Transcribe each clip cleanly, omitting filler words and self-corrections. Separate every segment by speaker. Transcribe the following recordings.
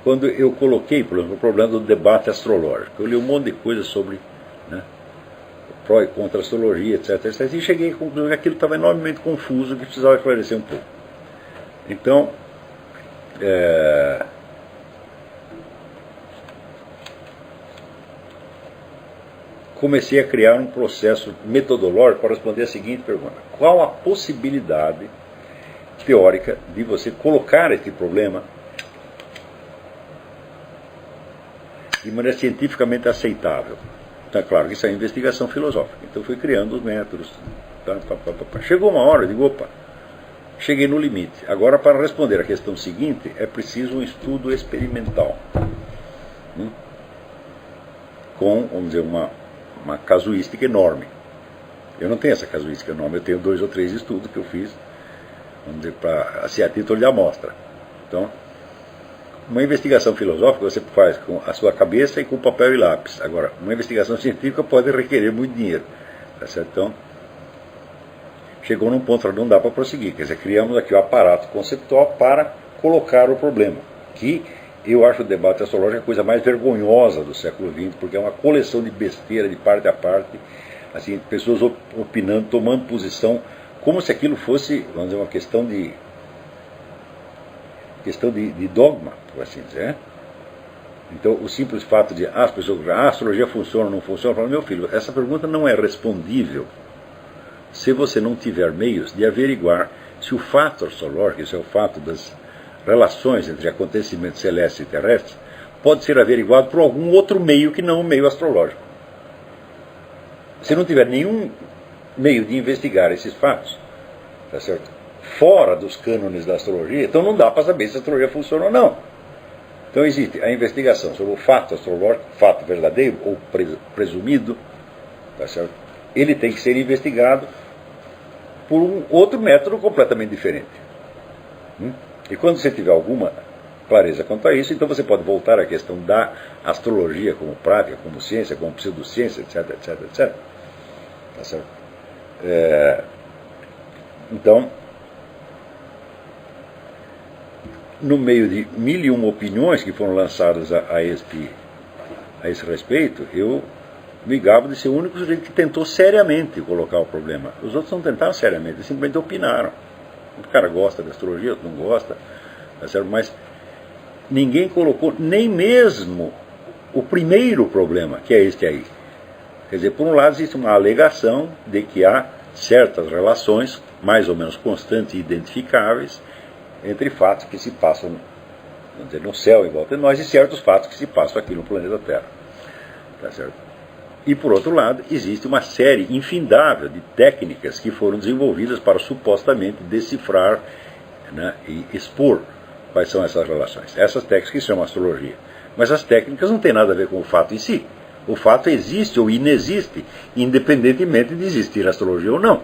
Speaker 1: quando eu coloquei, por exemplo, o problema do debate astrológico. Eu li um monte de coisa sobre, né, pró e contra a astrologia, etc, etc. E cheguei à conclusão que aquilo estava enormemente confuso, que precisava esclarecer um pouco. Então, comecei a criar um processo metodológico para responder a seguinte pergunta: qual a possibilidade teórica de você colocar esse problema de maneira cientificamente aceitável? Então, é claro que isso é investigação filosófica. Então, fui criando os métodos. Chegou uma hora, eu digo, opa, cheguei no limite. Agora, para responder a questão seguinte, é preciso um estudo experimental. Com, vamos dizer, uma casuística enorme. Eu não tenho essa casuística enorme, eu tenho 2 ou 3 estudos que eu fiz, vamos dizer, para assim, a título de amostra. Então, uma investigação filosófica você faz com a sua cabeça e com papel e lápis. Agora, uma investigação científica pode requerer muito dinheiro. Tá certo? Então, chegou num ponto onde não dá para prosseguir. Quer dizer, criamos aqui o aparato conceptual para colocar o problema, que eu acho o debate astrológico a coisa mais vergonhosa do século XX, porque é uma coleção de besteira de parte a parte, assim, pessoas opinando, tomando posição, como se aquilo fosse, vamos dizer, uma questão de dogma, por assim dizer. Então, o simples fato de as pessoas, a astrologia funciona ou não funciona, eu falo, meu filho, essa pergunta não é respondível se você não tiver meios de averiguar se o fato astrológico, isso é o fato das relações entre acontecimentos celestes e terrestres, pode ser averiguado por algum outro meio que não o meio astrológico. Se não tiver nenhum meio de investigar esses fatos, tá certo? Fora dos cânones da astrologia, então não dá para saber se a astrologia funciona ou não. Então existe a investigação sobre o fato astrológico, fato verdadeiro ou presumido, tá certo? Ele tem que ser investigado por um outro método completamente diferente. E quando você tiver alguma clareza quanto a isso, então você pode voltar à questão da astrologia como prática, como ciência, como pseudociência, etc, etc, etc. Tá certo? Então, no meio de 1001 opiniões que foram lançadas a esse respeito, eu me gabo de ser o único sujeito que tentou seriamente colocar o problema. Os outros não tentaram seriamente, eles simplesmente opinaram. O cara gosta de astrologia, outro não gosta, tá certo? Mas ninguém colocou nem mesmo o primeiro problema, que é este aí. Quer dizer, por um lado existe uma alegação de que há certas relações, mais ou menos constantes e identificáveis, entre fatos que se passam, vamos dizer, no céu em volta de nós e certos fatos que se passam aqui no planeta Terra. Tá certo? E, por outro lado, existe uma série infindável de técnicas que foram desenvolvidas para supostamente decifrar, né, e expor quais são essas relações. Essas técnicas que se chamam astrologia. Mas as técnicas não têm nada a ver com o fato em si. O fato existe ou inexiste, independentemente de existir astrologia ou não.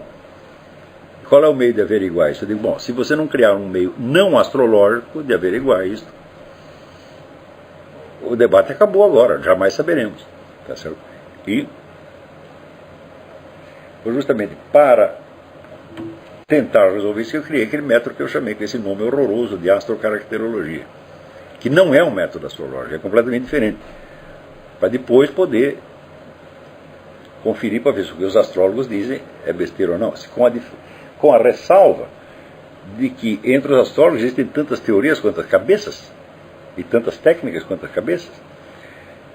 Speaker 1: Qual é o meio de averiguar isso? Eu digo, bom, se você não criar um meio não astrológico de averiguar isso, o debate acabou agora, jamais saberemos. Tá certo? E, justamente para tentar resolver isso, eu criei aquele método que eu chamei com esse nome horroroso de astrocaracterologia, que não é um método astrológico, é completamente diferente, para depois poder conferir para ver se o que os astrólogos dizem é besteira ou não, com a ressalva de que entre os astrólogos existem tantas teorias quanto as cabeças, e tantas técnicas quanto as cabeças.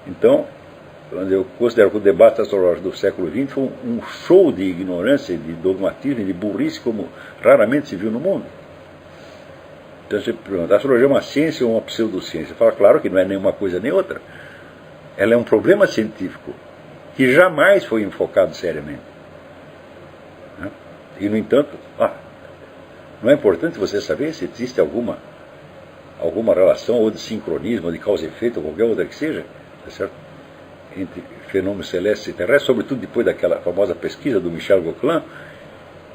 Speaker 1: Então, eu considero que o debate astrológico do século XX foi um show de ignorância, de dogmatismo, de burrice, como raramente se viu no mundo. Então você pergunta, a astrologia é uma ciência ou uma pseudociência? Fala, claro que não é nem uma coisa nem outra. Ela é um problema científico que jamais foi enfocado seriamente. E, no entanto, não é importante você saber se existe alguma relação ou de sincronismo, ou de causa e efeito, ou qualquer outra que seja, tá certo? Entre fenômenos celestes e terrestres, sobretudo depois daquela famosa pesquisa do Michel Gauquelin,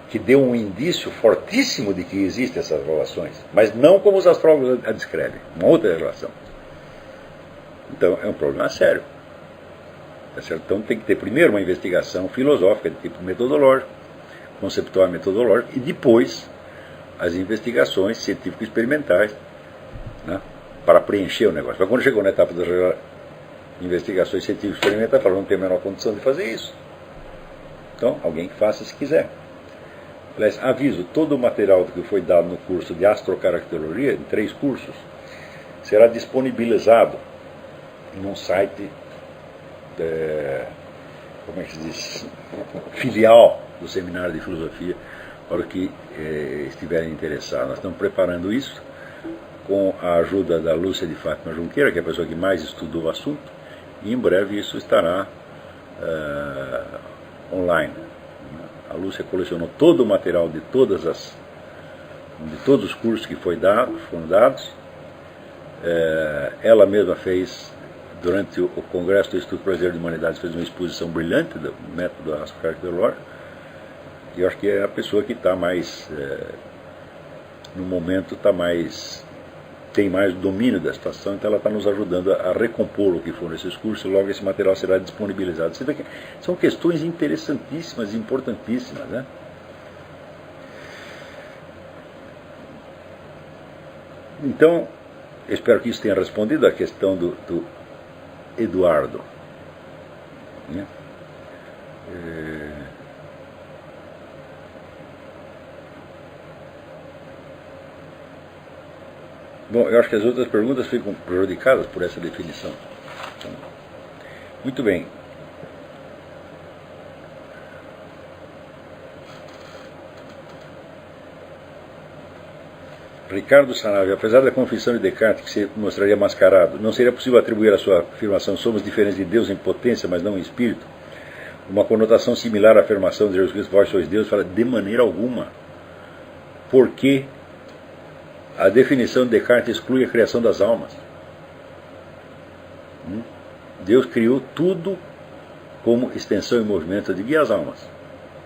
Speaker 1: que deu um indício fortíssimo de que existem essas relações, mas não como os astrólogos a descrevem, uma outra relação. Então é um problema sério. Tá certo? Então tem que ter primeiro uma investigação filosófica de tipo metodológico, conceptual e metodológico, e depois as investigações científico-experimentais, né, para preencher o negócio. Mas quando chegou na etapa das investigações científicas experimentais, falou, não tem a menor condição de fazer isso. Então, alguém que faça se quiser. Aliás, aviso, todo o material que foi dado no curso de astrocaracterologia, em 3 cursos, será disponibilizado num site, como é que se diz, filial do Seminário de Filosofia, para os que estiverem interessados. Nós estamos preparando isso com a ajuda da Lúcia de Fátima Junqueira, que é a pessoa que mais estudou o assunto, e em breve isso estará online. A Lúcia colecionou todo o material de todos os cursos que foram dados. Ela mesma fez, durante o Congresso do Instituto Brasileiro de Humanidades, fez uma exposição brilhante do método astrocaracterológico, e eu acho que é a pessoa que está mais, no momento, tem mais domínio da situação, então ela está nos ajudando a recompor o que foram esses cursos, e logo esse material será disponibilizado. São questões interessantíssimas, importantíssimas, né? Então, espero que isso tenha respondido à questão do Eduardo. Né? Bom, eu acho que as outras perguntas ficam prejudicadas por essa definição. Então, muito bem. Ricardo Sanave, apesar da confissão de Descartes que se mostraria mascarado, não seria possível atribuir à sua afirmação somos diferentes de Deus em potência, mas não em espírito? Uma conotação similar à afirmação de Jesus Cristo, vós sois Deus, fala de maneira alguma. Porque a definição de Descartes exclui a criação das almas. Deus criou tudo como extensão e movimento de guiar as almas.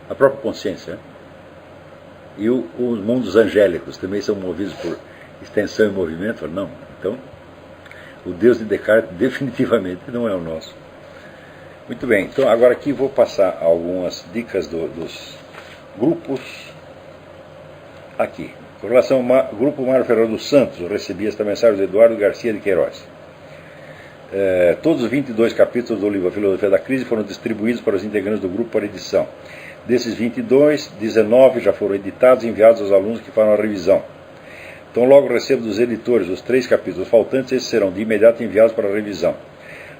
Speaker 1: A própria consciência. E os mundos angélicos também são movidos por extensão e movimento. Não. Então, o Deus de Descartes definitivamente não é o nosso. Muito bem. Então, agora aqui vou passar algumas dicas dos grupos. Aqui. Com relação ao grupo Mário Ferreira dos Santos, eu recebi esta mensagem do Eduardo Garcia de Queiroz. Todos os 22 capítulos do livro A Filosofia da Crise foram distribuídos para os integrantes do grupo para edição. Desses 22, 19 já foram editados e enviados aos alunos que farão a revisão. Então, logo recebo dos editores os 3 capítulos faltantes, esses serão de imediato enviados para a revisão.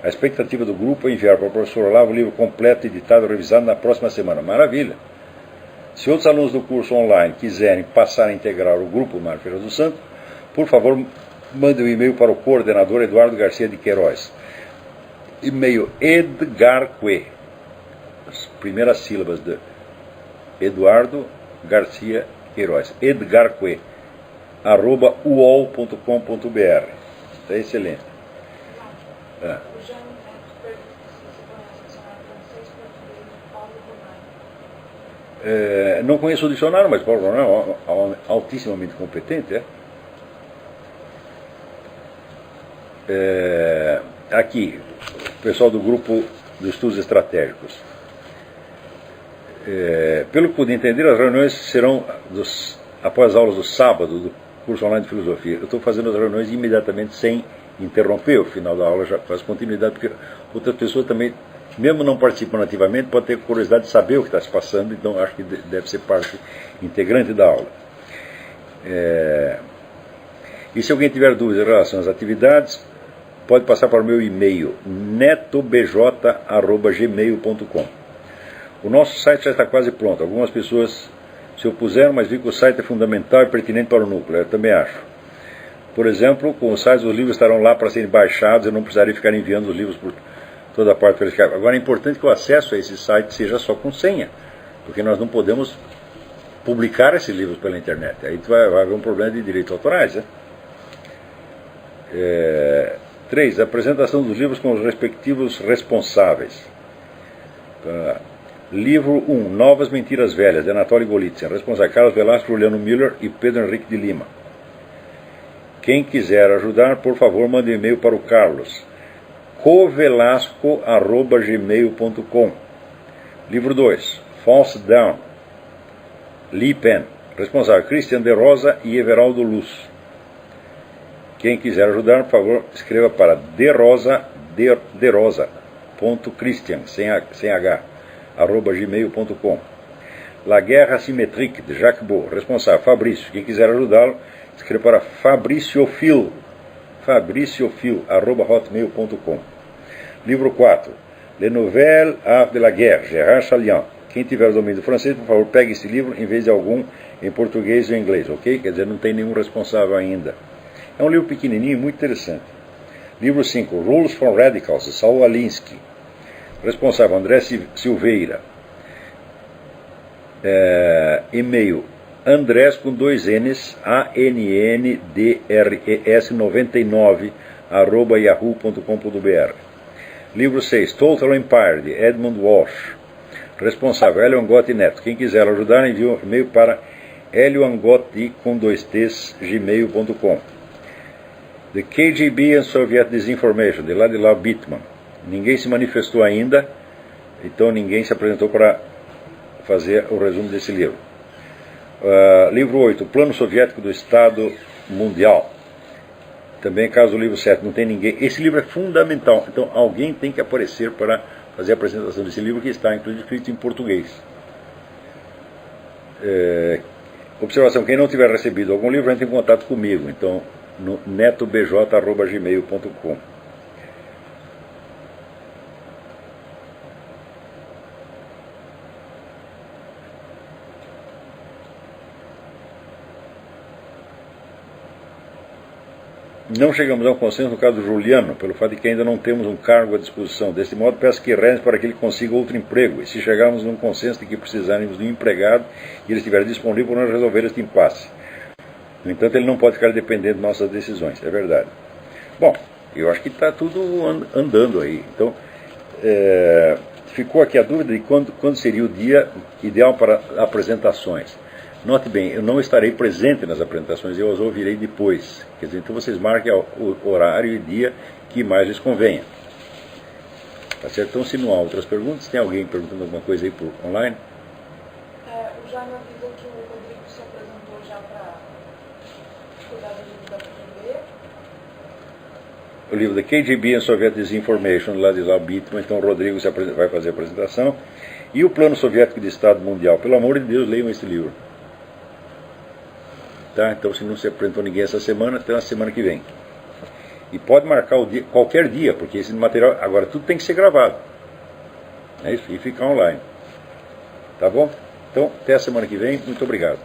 Speaker 1: A expectativa do grupo é enviar para o professor Olavo o livro completo, editado e revisado na próxima semana. Maravilha! Se outros alunos do curso online quiserem passar a integrar o grupo Mário Ferreira dos Santos, por favor, mande um e-mail para o coordenador Eduardo Garcia de Queiroz. E-mail edgarque, as primeiras sílabas de Eduardo Garcia Queiroz, edgarque, @uol.com.br. Está excelente. Não conheço o dicionário, mas Paulo Ronel é altissimamente competente. Aqui, o pessoal do grupo dos estudos estratégicos. Pelo que pude entender, as reuniões serão após as aulas do sábado do curso online de filosofia. Eu estou fazendo as reuniões imediatamente sem interromper o final da aula, já faz continuidade, porque outras pessoas também, mesmo não participando ativamente, podem ter curiosidade de saber o que está se passando, então acho que deve ser parte integrante da aula. E se alguém tiver dúvidas em relação às atividades, pode passar para o meu e-mail, netobj@gmail.com. O nosso site já está quase pronto. Algumas pessoas se opuseram, mas vi que o site é fundamental e pertinente para o núcleo. Eu também acho. Por exemplo, com o site os livros estarão lá para serem baixados, eu não precisaria ficar enviando os livros por toda a parte. Agora é importante que o acesso a esse site seja só com senha, porque nós não podemos publicar esses livros pela internet. Aí vai haver um problema de direitos autorais. 3. Apresentação dos livros com os respectivos responsáveis. Livro 1. Novas Mentiras Velhas, de Anatoly Golitsyn. Responsável Carlos Velasco, Juliano Miller e Pedro Henrique de Lima. Quem quiser ajudar, por favor, mande um e-mail para o Carlos. covelasco@gmail.com. Livro 2. False Down. Lee Penn. Responsável Christian de Rosa e Everaldo Luz. Quem quiser ajudar, por favor, escreva para derosa.christian, sem H, @gmail.com. La Guerre Asymétrique, de Jacques Beau, responsável, Fabrício. Quem quiser ajudá-lo, escreva para fabriciofil, @hotmail.com. Livro 4, Les Nouvelles Arts de la Guerre, Gérard Chalian. Quem tiver o domínio do francês, por favor, pegue esse livro em vez de algum em português ou inglês, ok? Quer dizer, não tem nenhum responsável ainda. É um livro pequenininho, muito interessante. Livro 5, Rules for Radicals, de Saul Alinsky. Responsável, André Silveira. E-mail, Andrés com 2 N's, ANNDRES99, @yahoo.com.br. Livro 6, Total Empire, de Edmund Walsh. Responsável, Hélio Angotti Neto. Quem quiser ajudar, envie um e-mail para helioangotti com 2 T's, gmail.com. The KGB and Soviet Disinformation, de Ladislav Bittman. Ninguém se manifestou ainda, então ninguém se apresentou para fazer o resumo desse livro. Livro 8, Plano Soviético do Estado Mundial. Também caso o livro 7 não tem ninguém. Esse livro é fundamental, então alguém tem que aparecer para fazer a apresentação desse livro, que está inclusive escrito em português. Observação, quem não tiver recebido algum livro, entre em contato comigo, então no netobj@gmail.com. Não chegamos a um consenso no caso do Juliano, pelo fato de que ainda não temos um cargo à disposição. Desse modo, peço que rezem para que ele consiga outro emprego. E se chegarmos num consenso de que precisarmos de um empregado e ele estiver disponível para resolver este impasse. No entanto, ele não pode ficar dependendo de nossas decisões, é verdade. Bom, eu acho que está tudo andando aí. Então, ficou aqui a dúvida de quando seria o dia ideal para apresentações. Note bem, eu não estarei presente nas apresentações, eu as ouvirei depois. Quer dizer, então vocês marquem o horário e dia que mais lhes convenha. Tá certo? Então, se não há outras perguntas, tem alguém perguntando alguma coisa aí por online?
Speaker 2: O Jaime avisa que o Rodrigo se apresentou já para cuidar do livro da KGB.
Speaker 1: O livro da KGB and Soviet Disinformation, lá de Bittman, então o Rodrigo vai fazer a apresentação. E o Plano Soviético de Estado Mundial. Pelo amor de Deus, leiam esse livro. Tá? Então, se não se apresentou ninguém essa semana, até na semana que vem. E pode marcar o dia, qualquer dia, porque esse material, agora tudo tem que ser gravado. É isso, e ficar online. Tá bom? Então, até a semana que vem. Muito obrigado.